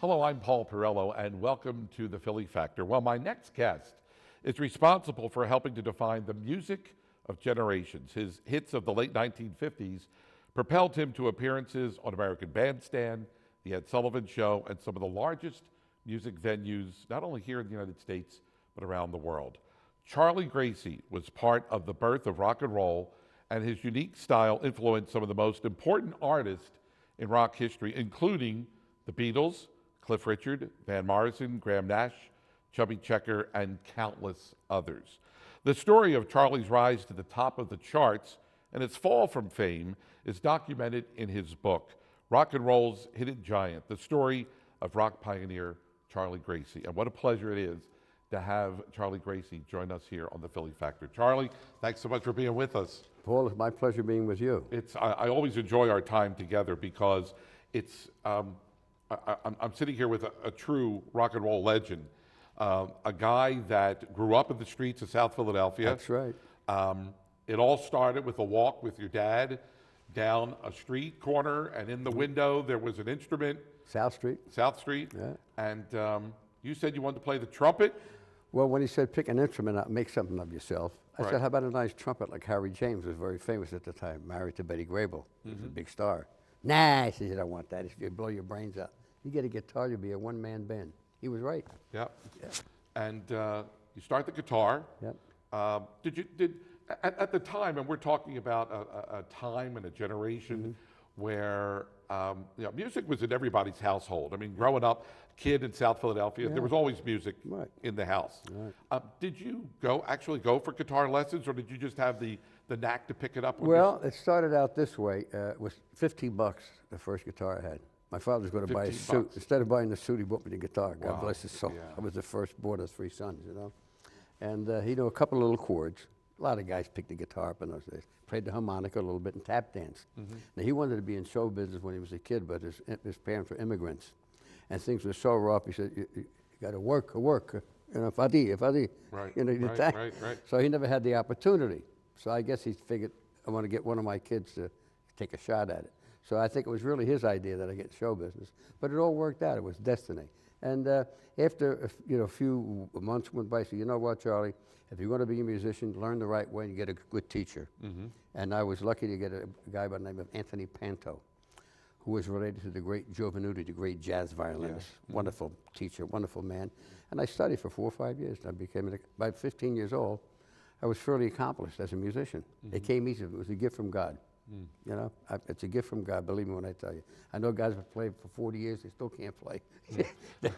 Hello, I'm Paul Perrello, and welcome to the Philly Factor. Well, my next guest is responsible for helping to define the music of generations. His hits of the late 1950s propelled him to appearances on American Bandstand, The Ed Sullivan Show, and some of the largest music venues, not only here in the United States, but around the world. Charlie Gracie was part of the birth of rock and roll, and his unique style influenced some of the most important artists in rock history, including the Beatles, Cliff Richard, Van Morrison, Graham Nash, Chubby Checker, and countless others. The story of Charlie's rise to the top of the charts and its fall from fame is documented in his book, Rock and Roll's Hidden Giant, the story of rock pioneer Charlie Gracie. And what a pleasure it is to have Charlie Gracie join us here on the Philly Factor. Charlie, thanks so much for being with us. Paul, it's my pleasure being with you. I always enjoy our time together because it's, I'm sitting here with a true rock and roll legend, a guy that grew up in the streets of South Philadelphia. That's right. It all started with a walk with your dad down a street corner, and in the window there was an instrument. South Street. South Street. Yeah. And you said you wanted to play the trumpet? Well, when he said pick an instrument out, make something of yourself, I Right. said, how about a nice trumpet like Harry James was very famous at the time, married to Betty Grable, who's a big star. Nah, he said, I don't want that. If you blow your brains out. You get a guitar, you'll be a one-man band. He was right. Yep. Yeah. And you start the guitar. Yep. At the time, and we're talking about a time and a generation where music was in everybody's household. I mean, growing up, kid in South Philadelphia, there was always music in the house. Right. Did you actually go for guitar lessons, or did you just have the knack to pick it up? Well, it started out this way. It was $15, the first guitar I had. My father was going to buy a suit. Instead of buying the suit, he bought me the guitar. God bless his soul. Yeah. I was the firstborn of 3 sons, you know. And he knew a couple of little chords. A lot of guys picked the guitar up in those days. Played the harmonica a little bit and tap danced. Now, he wanted to be in show business when he was a kid, but his parents were immigrants. And things were so rough, he said, you got to work. You know, fadi. Right, You know, right. So he never had the opportunity. So I guess he figured, I want to get one of my kids to take a shot at it. So I think it was really his idea that I get show business. But it all worked out. It was destiny. And after a few months went by, I said, you know what, Charlie? If you're going to be a musician, learn the right way and get a good teacher. And I was lucky to get a guy by the name of Anthony Panto, who was related to the great Joe Venuti, the great jazz violinist. Wonderful teacher, wonderful man. And I studied for 4 or 5 years. I became, by 15 years old, I was fairly accomplished as a musician. It came easy. It was a gift from God. You know, it's a gift from God, believe me when I tell you. I know guys have played for 40 years, they still can't play. They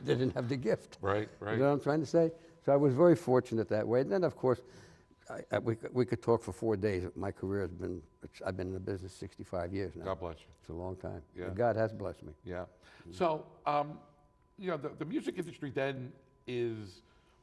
didn't have the gift. Right. You know what I'm trying to say? So I was very fortunate that way. And then, of course, we could talk for 4 days. My career has been, I've been in the business 65 years now. God bless you. It's a long time. Yeah. And God has blessed me. Yeah. So, the music industry then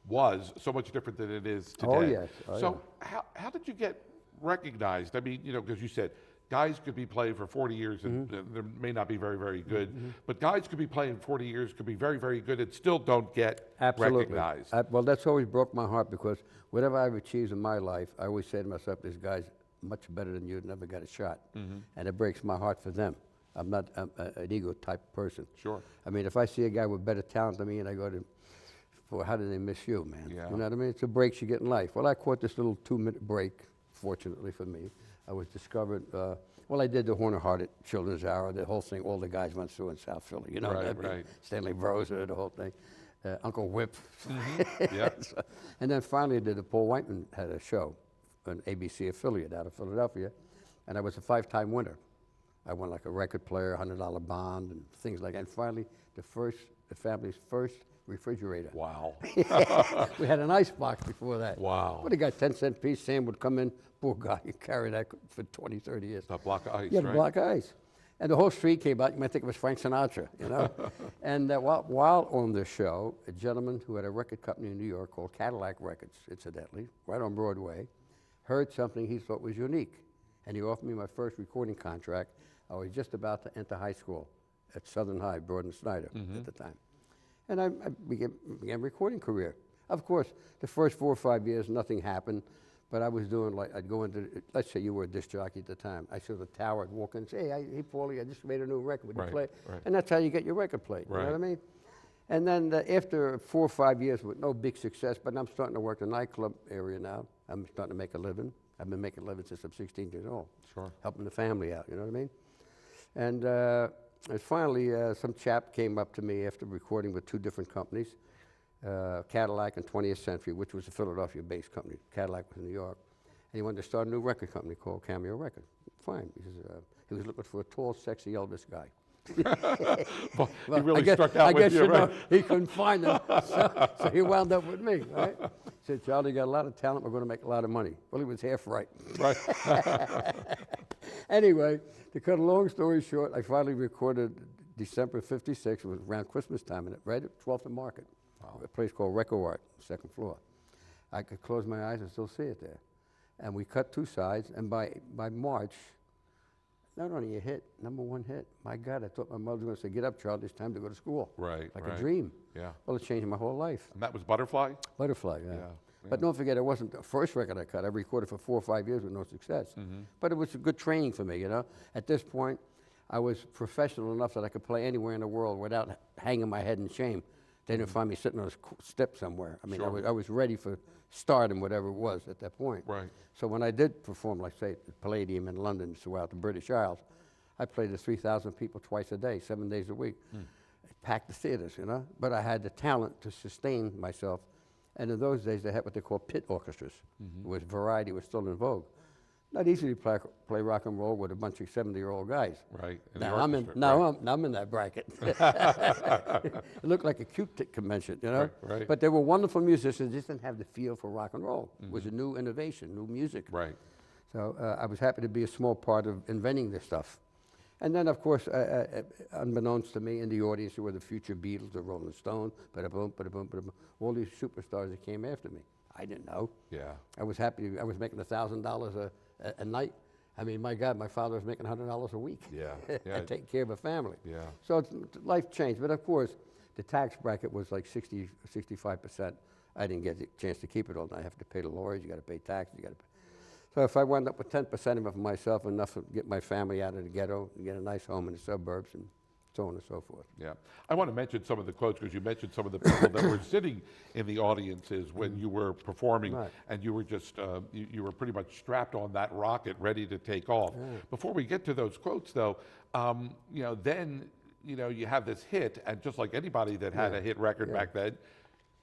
was so much different than it is today. Oh, yes. So how did you get recognized? I mean, because you said guys could be playing for 40 years and they may not be very, very good, but guys could be playing 40 years, could be very, very good and still don't get recognized. Well, that's always broke my heart because whatever I've achieved in my life, I always say to myself, this guy's much better than you, never got a shot. And it breaks my heart for them. I'm not an ego type person. Sure. I mean, if I see a guy with better talent than me and I go to, how did they miss you, man? Yeah. You know what I mean? It's a break you get in life. Well, I caught this little 2-minute break, fortunately for me. I was discovered, I did the Horner Heart at Children's Hour, the whole thing, all the guys went through in South Philly, you know? Right. Stanley Broser, the whole thing. Uncle Whip. Yeah. And then finally the Paul Whiteman had a show, an ABC affiliate out of Philadelphia, and I was a 5-time winner. I won like a record player, $100 bond, and things like that. And finally, the family's first refrigerator. Wow. We had an ice box before that. Wow. What, he got 10-cent piece, Sam would come in, poor guy, he'd carry that for 20, 30 years. A block of ice, Yeah, right? a block of ice. And the whole street came out, you might think it was Frank Sinatra, you know? And while on the show, a gentleman who had a record company in New York called Cadillac Records, incidentally, right on Broadway, heard something he thought was unique. And he offered me my first recording contract. I was just about to enter high school at Southern High, Broad and Snyder at the time. And I began a recording career. Of course, the first 4 or 5 years, nothing happened. But I was doing like, I'd go into, let's say you were a disc jockey at the time. I saw the tower, I'd walk in and say, hey, Paulie, I just made a new record. Would you play? Right. And that's how you get your record played. You know what I mean? And then after 4 or 5 years with no big success, but I'm starting to work the nightclub area now. I'm starting to make a living. I've been making a living since I'm 16 years old. Sure. Helping the family out, you know what I mean? And finally, some chap came up to me after recording with 2 different companies, Cadillac and 20th Century, which was a Philadelphia-based company. Cadillac was in New York. And he wanted to start a new record company called Cameo Record. Fine. He was looking for a tall, sexy Elvis guy. Well, he really struck out with you, right? He couldn't find him, so he wound up with me, right? He said, Charlie, you got a lot of talent, we're going to make a lot of money. Well, he was half right. Right. Anyway, to cut a long story short, I finally recorded December '56, it was around Christmas time, right at 12th and Market, a place called Record Art, second floor. I could close my eyes and still see it there. And we cut 2 sides, and by March, not only a hit, #1 hit. My God, I thought my mother was going to say, get up, Charlie, it's time to go to school. Right, like right. a dream. Yeah. Well, it changed my whole life. And that was Butterfly? Butterfly, yeah. Yeah. But don't forget, it wasn't the first record I cut. I recorded for 4 or 5 years with no success. But it was a good training for me, you know. At this point, I was professional enough that I could play anywhere in the world without hanging my head in shame. They didn't find me sitting on a step somewhere. I mean, Sure. I was ready for stardom, whatever it was at that point. Right. So when I did perform, like say, at the Palladium in London throughout the British Isles, I played to 3,000 people twice a day, 7 days a week. Packed the theaters, you know. But I had the talent to sustain myself. And in those days, they had what they call pit orchestras. It was variety was still in vogue. Not easy to play rock and roll with a bunch of 70-year-old guys. Right. Now I'm in that bracket. It looked like a Q-tip convention, you know. Right, right. But they were wonderful musicians. Just didn't have the feel for rock and roll. It was a new innovation, new music. Right. So I was happy to be a small part of inventing this stuff. And then, of course, unbeknownst to me, in the audience there were the future Beatles, the Rolling Stones, ba-da-boom, ba-da-boom, ba-da-boom, all these superstars that came after me. I didn't know. Yeah. I was happy. I was making $1,000 a night. I mean, my God, my father was making $100 a week. Yeah. Yeah. And taking care of a family. Yeah. So life changed. But of course, the tax bracket was like 60, 65%. I didn't get the chance to keep it all. I have to pay the lawyers. You got to pay taxes. You got to pay. So if I wound up with 10% of it for myself, enough to get my family out of the ghetto and get a nice home in the suburbs and so on and so forth. Yeah. I want to mention some of the quotes because you mentioned some of the people that were sitting in the audiences when you were performing, Right. and you were just, you were pretty much strapped on that rocket ready to take off. Before we get to those quotes though, you know, then, you know, you have this hit, and just like anybody that had a hit record back then,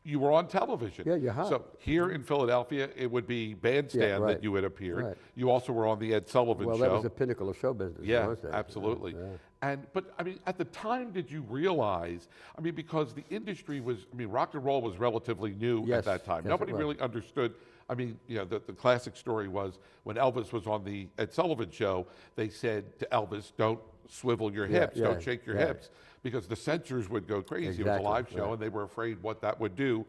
you were on television. Yeah, you're hot. So here in Philadelphia, it would be Bandstand right. that you had appeared. Right. You also were on the Ed Sullivan Well, Show. that was the pinnacle of show business. Yeah, was that? absolutely. Yeah. But I mean, at the time, did you realize? I mean, because the industry was, I mean, rock and roll was relatively new Yes, at that time. yes, Nobody it was. really understood. I mean, you know, the classic story was when Elvis was on the Ed Sullivan Show, they said to Elvis, "Don't swivel your hips, yeah, don't shake your yeah. hips," because the censors would go crazy. It was a Exactly, live show, right. and they were afraid what that would do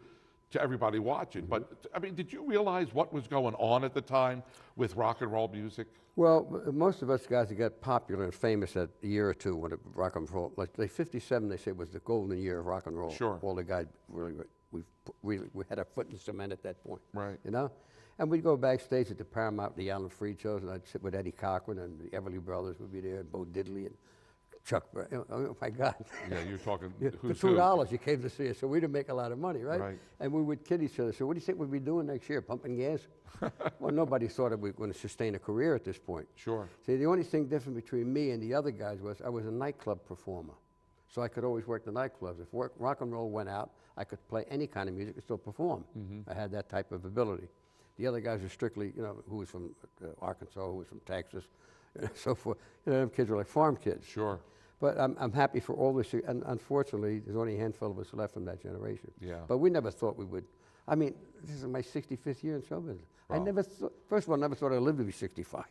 to everybody watching. But I mean, did you realize what was going on at the time with rock and roll music? Well, most of us guys that got popular and famous at a year or two when rock and roll, like 57, they say was the golden year of rock and roll. Sure. All the guys we had our foot in cement at that point. Right. You know? And we'd go backstage at the Paramount, the Alan Freed shows, and I'd sit with Eddie Cochran, and the Everly Brothers would be there, and Bo Diddley, and Chuck, oh my God. Yeah, you're talking Yeah, who's for who. $2 you came to see us, so we didn't make a lot of money, right? Right. And we would kid each other. So what do you think we'd be doing next year, pumping gas? Well, nobody thought that we were going to sustain a career at this point. Sure. See, the only thing different between me and the other guys was I was a nightclub performer. So I could always work the nightclubs. If rock and roll went out, I could play any kind of music and still perform. I had that type of ability. The other guys were strictly, you know, who was from Arkansas, who was from Texas, and so forth. You know, them kids were like farm kids. Sure. But I'm happy for all this, and unfortunately, there's only a handful of us left from that generation. Yeah. But we never thought we would. I mean, this is my 65th year in show business. I Wow. never thought, first of all, I never thought I'd live to be 65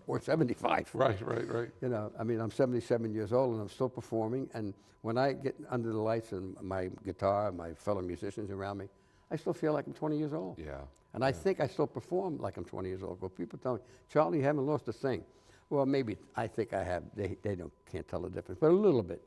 or 75. Right. You know, I mean, I'm 77 years old and I'm still performing. And when I get under the lights and my guitar, my fellow musicians around me, I still feel like I'm 20 years old. Yeah. And I think I still perform like I'm 20 years old. Well, people tell me, Charlie, you haven't lost a thing. Well, maybe I think I have. They can't tell the difference, but a little bit.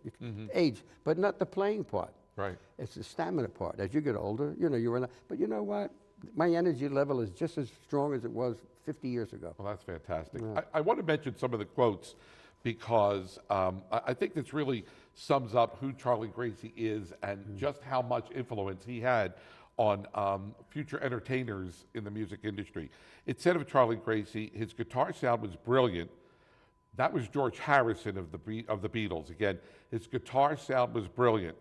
Age, but not the playing part. Right. It's the stamina part. As you get older, you know, but you know what? My energy level is just as strong as it was 50 years ago. Well, that's fantastic. Yeah. I want to mention some of the quotes because I think that's really sums up who Charlie Gracie is and just how much influence he had on future entertainers in the music industry. It said of Charlie Gracie, his guitar sound was brilliant. That was George Harrison of the Beatles. Again, his guitar sound was brilliant.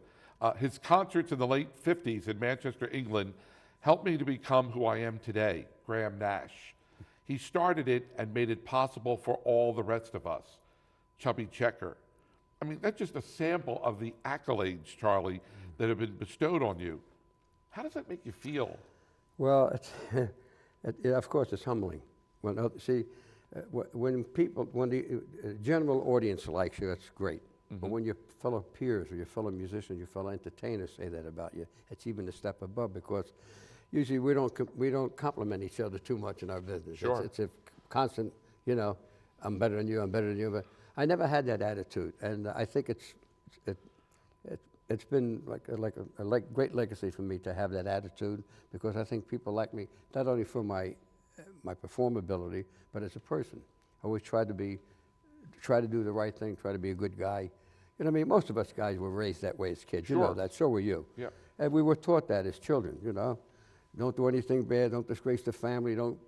His concerts in the late 50s in Manchester, England, helped me to become who I am today, Graham Nash. He started it and made it possible for all the rest of us. Chubby Checker. I mean, that's just a sample of the accolades, Charlie, that have been bestowed on you. How does that make you feel? Well, of course, it's humbling. When the general audience likes you, that's great. But when your fellow peers or your fellow musicians, your fellow entertainers say that about you, it's even a step above, because usually we don't compliment each other too much in our business. Sure. It's a constant, I'm better than you, I'm better than you. But I never had that attitude, and I think it's been like a great legacy for me to have that attitude, because I think people like me not only for my performability, but as a person. I always try to do the right thing, try to be a good guy. You know what I mean? Most of us guys were raised that way as kids. Sure. You know that. So were you. Yeah. And we were taught that as children. Don't do anything bad. Don't disgrace the family. Don't.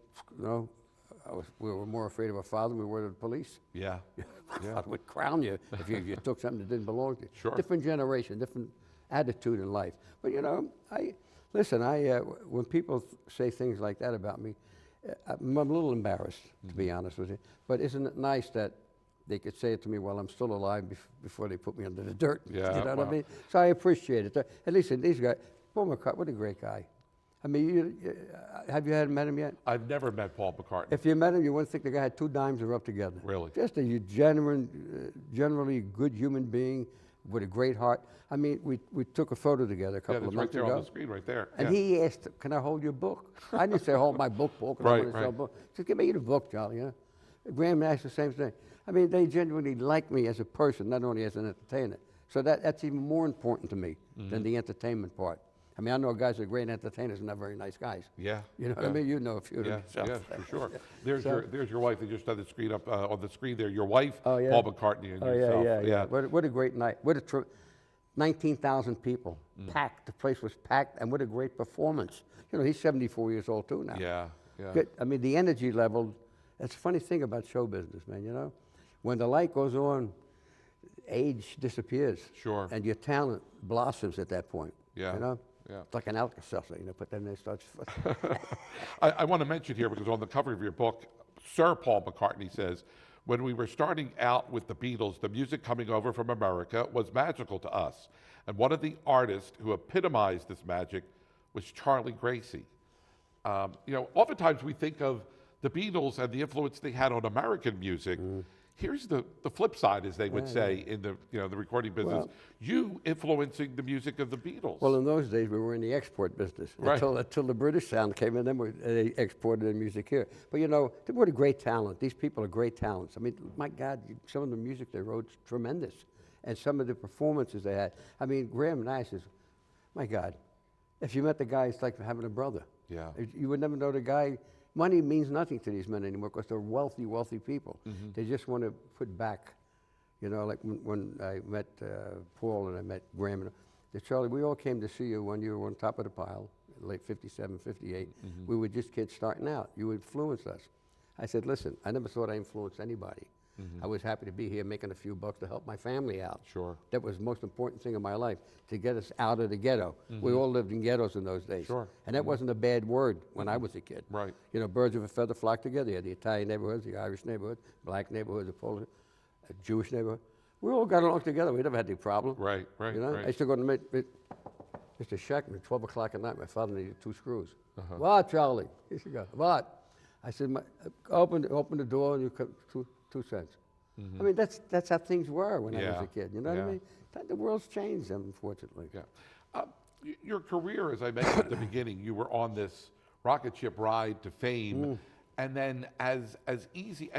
We were more afraid of our father than we were of the police. Yeah. I would crown you if you took something that didn't belong to you. Sure. Different generation, different attitude in life. But when people say things like that about me, I'm a little embarrassed, to be honest with you. But isn't it nice that they could say it to me while I'm still alive before they put me under the dirt? Yeah, You know what I mean? So I appreciate it. At least these guys, Paul McCartney, what a great guy. I mean, have you met him yet? I've never met Paul McCartney. If you met him, you wouldn't think the guy had two dimes to rub together. Really? Just a generally good human being with a great heart. I mean, we took a photo together a couple of months ago. Right there on the screen, right there. And he asked, "Can I hold your book?" I didn't say, "Hold my book, Paul." I want to sell a book. He said, "Give me the book, Charlie." Graham Nash, the same thing. I mean, they genuinely like me as a person, not only as an entertainer. So that's even more important to me than the entertainment part. I mean, I know guys that are great entertainers and not very nice guys. Yeah. You know what I mean? You know a few of them Yeah, yourself. for sure. There's your wife. They just had the screen up on the screen there. Your wife, Oh, yeah. Paul McCartney, and yourself. Yeah. What a great night. 19,000 people packed. The place was packed, and what a great performance. He's 74 years old too now. Yeah. Good. I mean, the energy level. That's a funny thing about show business, man. When the light goes on, age disappears. Sure. And your talent blossoms at that point. Yeah. Yeah. It's like an Alka-Seltzer, put that in there, it starts. I want to mention here, because on the cover of your book, Sir Paul McCartney says, "When we were starting out with the Beatles, the music coming over from America was magical to us. And one of the artists who epitomized this magic was Charlie Gracie." Oftentimes we think of the Beatles and the influence they had on American music. Here's the flip side, as they would say in the the recording business. You influencing the music of the Beatles. Well, in those days, we were in the export business. Right. Until the British sound came in, then they exported their music here. But what a great talent. These people are great talents. I mean, my God, some of the music they wrote is tremendous. And some of the performances they had. I mean, Graham Nash is, my God, if you met the guy, it's like having a brother. Yeah. You would never know the guy. Money means nothing to these men anymore, because they're wealthy, wealthy people. They just want to put back, like when I met Paul and I met Graham. They said, "Charlie, we all came to see you when you were on top of the pile, late 57, 58. We were just kids starting out. You influenced us." I said, "Listen, I never thought I influenced anybody. I was happy to be here making a few bucks to help my family out. Sure. That was the most important thing in my life, to get us out of the ghetto. We all lived in ghettos in those days. Sure. And that wasn't a bad word when I was a kid. Right. Birds of a feather flock together. You had the Italian neighborhoods, the Irish neighborhood, black neighborhood, the Polish, Jewish neighborhood. We all got along together. We never had any problem. Right. I used to go to Mr. Scheckman at 12 o'clock at night. My father needed 2 screws. What, Charlie? He said, "What?" I said, open the door and you come 2 cents. I mean, that's how things were when I was a kid. You know what I mean? The world's changed, unfortunately. Yeah. Your career, as I mentioned at the beginning, you were on this rocket ship ride to fame, and then as easy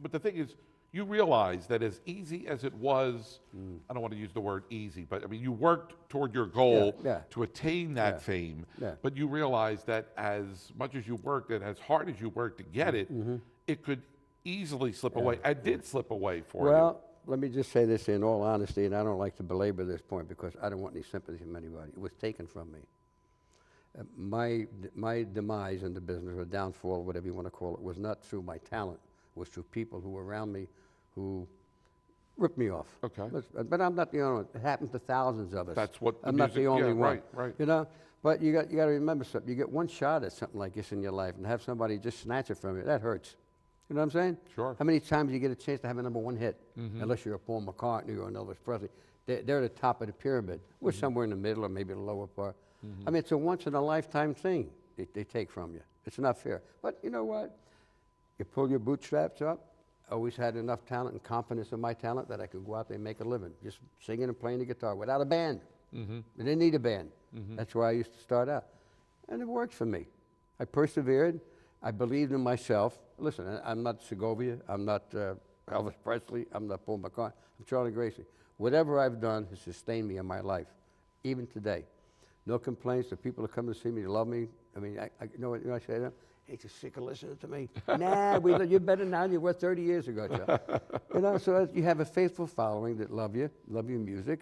but the thing is, you realize that as easy as it was, I don't want to use the word easy, but I mean, you worked toward your goal to attain that fame, but you realize that as much as you worked and as hard as you worked to get it, it could easily slip away, and did slip away for you. Well, let me just say this in all honesty, and I don't like to belabor this point because I don't want any sympathy from anybody. It was taken from me. My demise in the business, or downfall, whatever you want to call it, was not through my talent. It was through people who were around me who ripped me off. Okay. But I'm not the only one. It happened to thousands of us. That's what I'm not the only one. Right. You know, but you got to remember something. You get one shot at something like this in your life, and have somebody just snatch it from you. That hurts. You know what I'm saying? Sure. How many times do you get a chance to have a #1 hit? Unless you're a Paul McCartney or an Elvis Presley. They're at the top of the pyramid. We're somewhere in the middle or maybe the lower part. I mean, it's a once-in-a-lifetime thing they take from you. It's not fair. But you know what? You pull your bootstraps up. I always had enough talent and confidence in my talent that I could go out there and make a living, just singing and playing the guitar without a band. I didn't need a band. That's where I used to start out. And it worked for me. I persevered. I believed in myself. Listen, I'm not Segovia. I'm not Elvis Presley. I'm not Paul McCartney. I'm Charlie Gracie. Whatever I've done has sustained me in my life, even today. No complaints. The people that come to see me, they love me. I mean, you know what I say to them? Hey, you're sick of listening to me. Nah, you're better now than you were 30 years ago, Joe. You know, so you have a faithful following that love your music,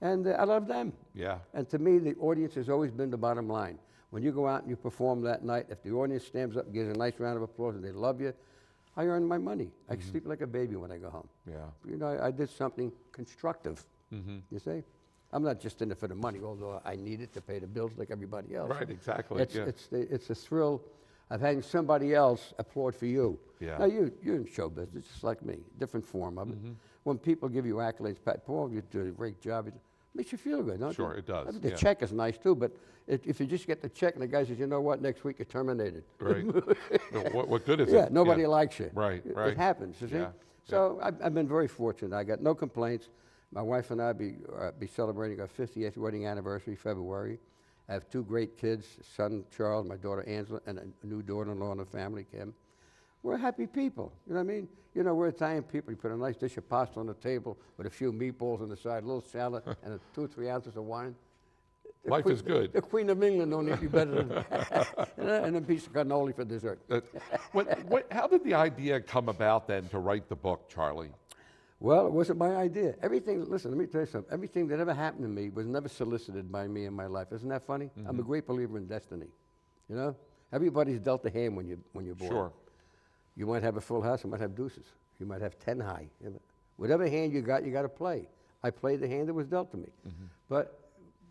and I love them. Yeah. And to me, the audience has always been the bottom line. When you go out and you perform that night, if the audience stands up and gives a nice round of applause and they love you, I earn my money. I sleep like a baby when I go home. Yeah. You know, I did something constructive, you see? I'm not just in it for the money, although I need it to pay the bills like everybody else. Right, exactly. It's a thrill of having somebody else applaud for you. Yeah. Now, you're in show business, just like me, different form of it. When people give you accolades, Pat, Paul, you did a great job. It makes you feel good, don't Sure, it? it does. I mean, the yeah. check is nice, too, but if you just get the check and the guy says, you know what, next week you're terminated. Right. No, what good is Yeah, it? nobody likes you. Right, It right. happens, you see? Yeah, So I've been very fortunate. I got no complaints. My wife and I be celebrating our 50th wedding anniversary, February. I have 2 great kids, son Charles, my daughter Angela, and a new daughter-in-law in the family, Kim. We're happy people, you know what I mean? You know, we're Italian people. You put a nice dish of pasta on the table with a few meatballs on the side, a little salad, and 2 or 3 ounces of wine. Life is good. The Queen of England don't need to be better than that. And a piece of cannoli for dessert. How did the idea come about then to write the book, Charlie? Well, it wasn't my idea. Everything, listen, let me tell you something. Everything that ever happened to me was never solicited by me in my life. Isn't that funny? I'm a great believer in destiny. You know? Everybody's dealt a hand when you're born. Sure. You might have a full house, you might have deuces. You might have 10 high. Whatever hand you got to play. I played the hand that was dealt to me. But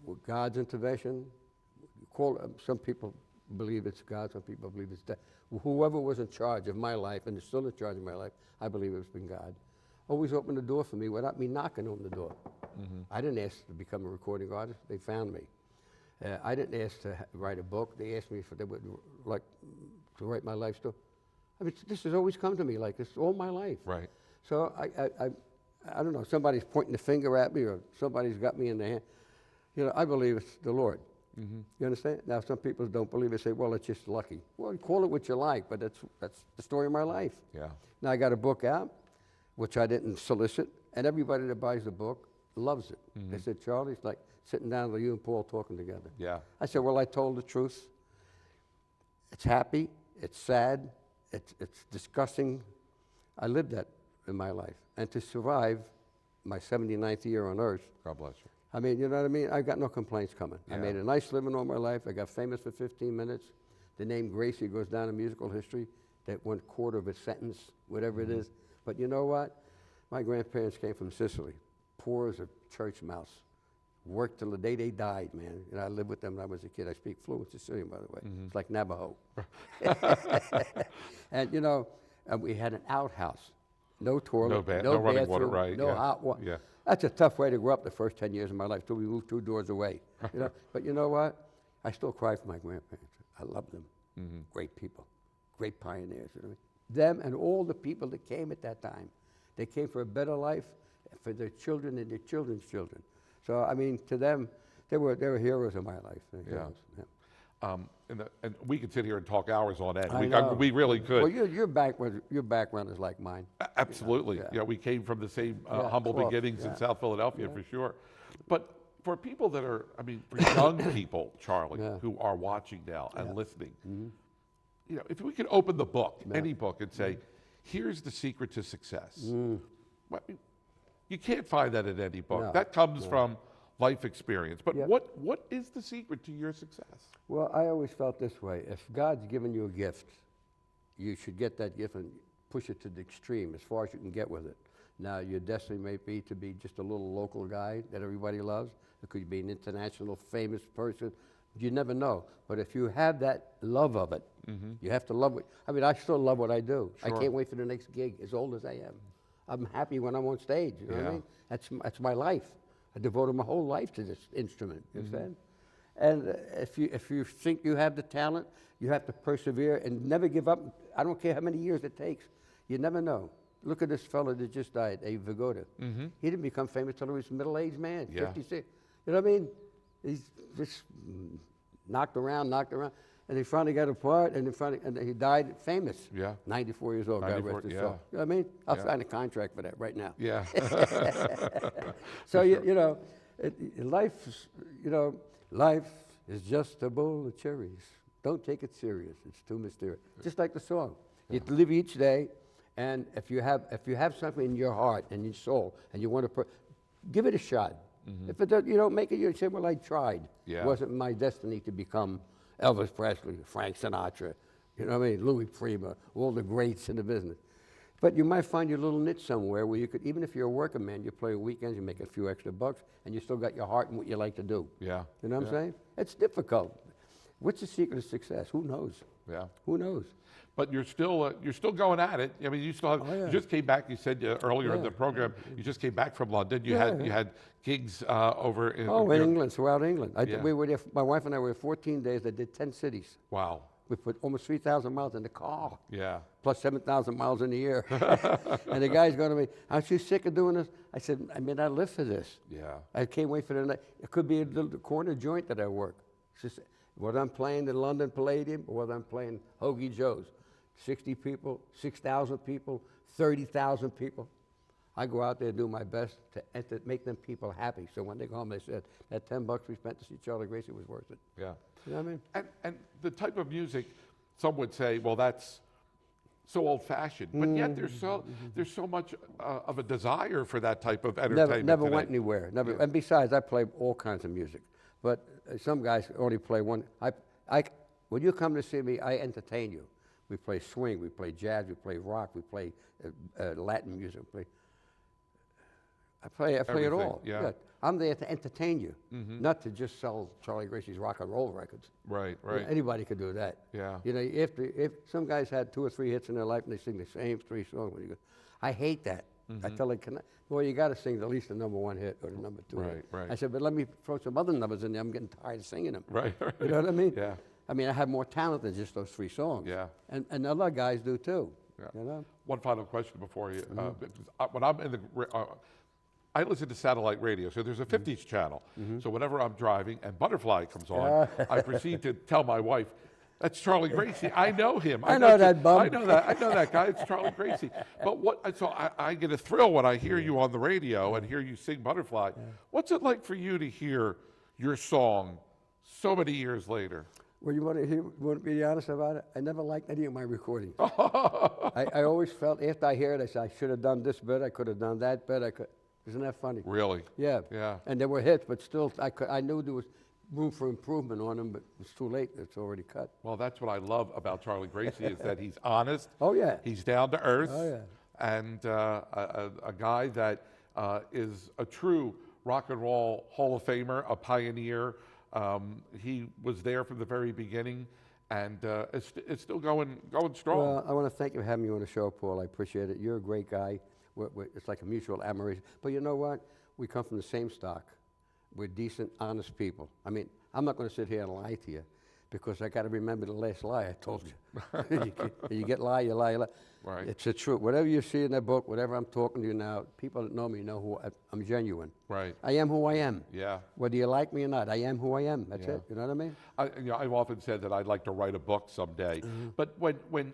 with God's intervention, some people believe it's God, some people believe it's whoever was in charge of my life and is still in charge of my life, I believe it's been God. Always opened the door for me without me knocking on the door. I didn't ask to become a recording artist. They found me. I didn't ask to write a book. They asked me if they would like to write my life story. I mean, this has always come to me like this all my life. Right. So I don't know, somebody's pointing the finger at me or somebody's got me in the hand. You know, I believe it's the Lord. You understand? Now, some people don't believe it, say, well, it's just lucky. Well, call it what you like, but that's the story of my life. Yeah. Now, I got a book out, which I didn't solicit, and everybody that buys the book loves it. They said, Charlie, it's like sitting down with you and Paul talking together. Yeah. I said, well, I told the truth. It's happy, it's sad, it's disgusting. I lived that in my life. And to survive my 79th year on earth, God bless you. I mean, you know what I mean? I've got no complaints coming. Yeah. I made a nice living all my life. I got famous for 15 minutes. The name Gracie goes down in musical history, that 1/4 of a sentence, whatever it is. But you know what? My grandparents came from Sicily, poor as a church mouse. Worked till the day they died, man. And I lived with them when I was a kid. I speak fluent Sicilian, by the way. It's like Navajo. And, you know, we had an outhouse. No toilet, no running bathroom, water, right? no Yeah. hot water. Yeah. That's a tough way to grow up the first 10 years of my life till we moved 2 doors away. You know? But you know what? I still cry for my grandparents. I love them. Great people, great pioneers. You know? Them and all the people that came at that time. They came for a better life for their children and their children's children. So, I mean, to them, they were heroes of my life. Yeah. And we could sit here and talk hours on end. I know. We really could. Well, your background is like mine. Absolutely. Yeah. Yeah, we came from the same Yeah, humble close, beginnings in yeah. South Philadelphia, for sure. But for people that are, I mean, for young people, Charlie, Yeah. who are watching now and listening, you know, if we could open the book, any book, and say, here's the secret to success. You can't find that in any book. No, That comes from life experience. But Yep. what is the secret to your success? Well, I always felt this way. If God's given you a gift, you should get that gift and push it to the extreme as far as you can get with it. Now, your destiny may be to be just a little local guy that everybody loves. It could be an international famous person. You never know. But if you have that love of it, you have to love it. I mean, I still love what I do. I Sure. can't wait for the next gig, as old as I am. I'm happy when I'm on stage, you know what I Yeah. mean? That's my life. I devoted my whole life to this instrument, you understand? And if you think you have the talent, you have to persevere and never give up. I don't care how many years it takes. You never know. Look at this fellow that just died, Abe Vigoda. He didn't become famous till he was a middle-aged man, Yeah. 56. You know what I mean? He's just knocked around, and he finally got a part, and he died famous. Yeah. 94 years old, God 94, rest his yeah. soul. You know what I mean? I'll Yeah. sign a contract for that right now. Yeah. So you know, life is just a bowl of cherries. Don't take it serious. It's too mysterious. Just like the song. You live each day, and if you have something in your heart and your soul, and you want to, give it a shot. If it does, you don't make it, you say, "Well, I tried. Yeah. It wasn't my destiny to become Elvis Presley, Frank Sinatra, you know what I mean, Louis Prima, all the greats in the business." But you might find your little niche somewhere where you could, even if you're a working man, you play weekends, you make a few extra bucks, and you still got your heart in what you like to do. Yeah. You know what I'm Yeah. saying? It's difficult. What's the secret of success? Who knows? Yeah. Who knows? But you're still going at it. I mean, you still have. Oh, yeah. You just came back. You said earlier in Yeah. the program you just came back from London. You Yeah. had gigs over in. Oh, in England, throughout England. Yeah. We were there, my wife and I were there 14 days. I did 10 cities. Wow. We put almost 3,000 miles in the car, Yeah. plus 7,000 miles in the year. And the guy's going to me, "Aren't you sick of doing this?" I said, "I mean, I live for this. Yeah. I can't wait for the night." It could be a little corner joint that I work. It's just, whether I'm playing the London Palladium or whether I'm playing Hoagie Joe's, 60 people, 6,000 people, 30,000 people. I go out there and do my best to make them people happy. So when they go home, they said, "That $10 we spent to see Charlie Gracie was worth it." Yeah. You know what I mean? And the type of music, some would say, well, that's so old-fashioned, but yet there's so much of a desire for that type of entertainment. Never today. went anywhere. Never. Yeah. And besides, I play all kinds of music, but some guys only play one. When you come to see me, I entertain you. We play swing, we play jazz, we play rock, we play Latin music. I play it Everything, all. yeah. I'm there to entertain you, not to just sell Charlie Gracie's rock and roll records. Right. You know, Right. anybody could do that. Yeah. You know, if some guys had 2 or 3 hits in their life and they sing the same 3 songs, when you go, I hate that. I tell them, well, you got to sing at least the #1 hit or the #2 hit. Right, right. I said, but let me throw some other numbers in there. I'm getting tired of singing them. Right. Right. You know what I mean? Yeah. I mean, I have more talent than just those 3 songs. Yeah. And other guys do too. Yeah. You know? One final question before you. When I'm in the, I listen to satellite radio, so there's a 50s channel. So whenever I'm driving and Butterfly comes on, I proceed to tell my wife, "That's Charlie Gracie. I know him. I know that bum." I know that guy. It's Charlie Gracie." But so I get a thrill when I hear you on the radio and hear you sing Butterfly. What's it like for you to hear your song so many years later? Well, you want to be honest about it? I never liked any of my recordings. I always felt, after I hear it, I said, I should have done this better, I could have done that better. Isn't that funny? Really? Yeah. Yeah. And there were hits, but still, I knew there was room for improvement on them, but it's too late. It's already cut. Well, that's what I love about Charlie Gracie is that he's honest. Oh, yeah. He's down to earth. Oh, yeah. And a guy that is a true rock and roll Hall of Famer, a pioneer. He was there from the very beginning, and it's still going strong. Well, I want to thank you for having me on the show, Paul. I appreciate it. You're a great guy. It's like a mutual admiration. But you know what? We come from the same stock. We're decent, honest people. I mean, I'm not going to sit here and lie to you because I got to remember the last lie I told you. You get lie, you lie, you lie. Right. It's the truth. Whatever you see in that book, whatever I'm talking to you now, people that know me know who I'm genuine. Right. I am who I am. Yeah. Whether you like me or not, I am who I am. That's Yeah. it. You know what I mean? I've often said that I'd like to write a book someday. But when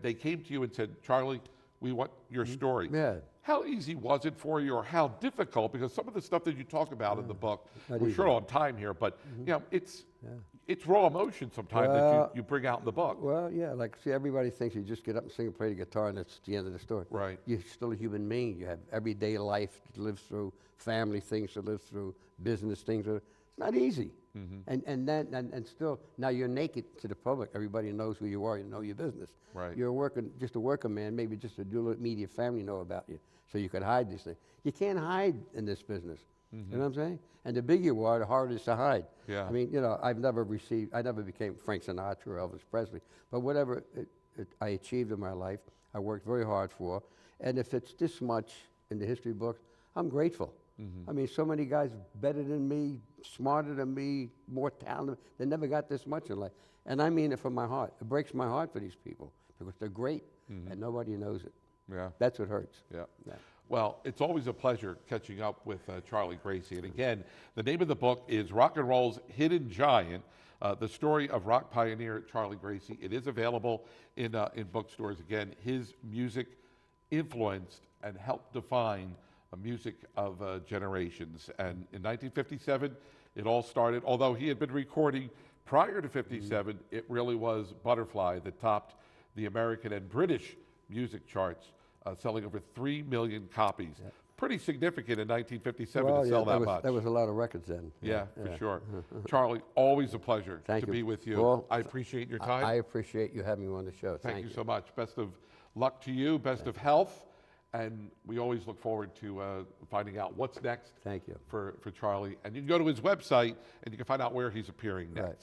they came to you and said, "Charlie, we want your story. Yeah. How easy was it for you, or how difficult? Because some of the stuff that you talk about in the book, Not we're easy. short on time here, but you know, it's raw emotion sometimes that you bring out in the book. Well, yeah, like, see, everybody thinks you just get up and sing and play the guitar and that's the end of the story. Right. You're still a human being. You have everyday life to live through, family things to live through, business things. It's not easy. And still, now you're naked to the public. Everybody knows who you are. You know your business. Right. You're just a worker man, maybe just a immediate family know about you, so you could hide these things. You can't hide in this business. You know what I'm saying? And the bigger you are, the harder it is to hide. Yeah. I mean, you know, I never became Frank Sinatra or Elvis Presley, but whatever I achieved in my life, I worked very hard for. And if it's this much in the history books, I'm grateful. I mean, so many guys better than me, smarter than me, more talented, they never got this much in life. And I mean it from my heart. It breaks my heart for these people because they're great and nobody knows it. Yeah. That's what hurts. Yeah. Yeah. Well, it's always a pleasure catching up with Charlie Gracie. And again, the name of the book is Rock and Roll's Hidden Giant, the story of rock pioneer Charlie Gracie. It is available in bookstores. Again, his music influenced and helped define a music of generations. And in 1957, it all started. Although he had been recording prior to 57, it really was Butterfly that topped the American and British music charts, selling over 3 million copies. Yeah. Pretty significant in 1957 to sell that much. That was a lot of records then. Yeah, for sure. Charlie, always a pleasure to be with you. Well, I appreciate your time. I appreciate you having me on the show. Thank you so much. Best of luck to you. Best of health. And we always look forward to finding out what's next. Thank you. For Charlie. And you can go to his website and you can find out where he's appearing next. Right.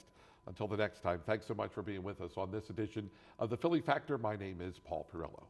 Until the next time, thanks so much for being with us on this edition of the Philly Factor. My name is Paul Perrello.